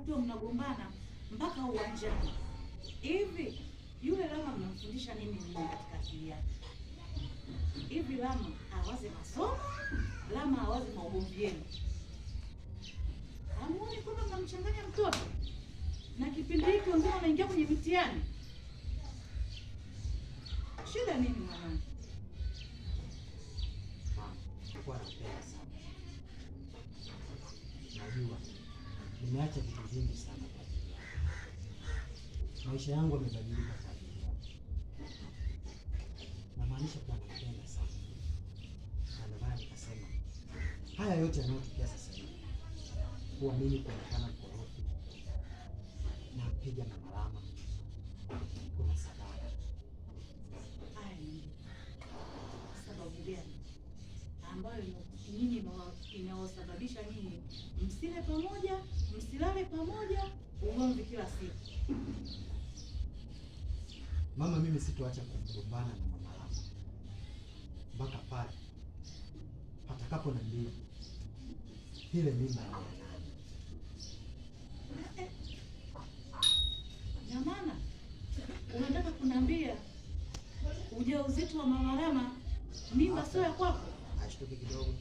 tu mnagombana mpaka uwanjani. Hivi yule Lama mnamfundisha nini katika akili yake? Hivi Lama awaze masomo? Lama awaze maugomvi yenu? Hamuoni kwamba mnamchanganya mtoto? Na kipindi hiki wengine wanaingia kwenye mitihani. Shida nini mwanangu? Kwa napenda sana. Najua nimeacha vitu vingi sana kwa ajili yako. Maisha yangu yamebadilika kwa ajili yako. Namaanisha kuwa napenda sana. Na ndio maana nikasema haya yote yanayotokea sasa hivi, kuwa mimi kuonekana mkorofi, napiga na Lama, kuna sababu. Sababu gani ambayo nyinyi inawasababisha nyinyi msile pamoja, msilale pamoja, ugomvi kila siku? Mama, mimi sitoacha kugombana na mama Lama mpaka pale atakapo niambia ile mimba ya nani. Jamana, unataka kuniambia ujauzito wa mama Lama mimba sio ya kwako? Ashtuke kidogo.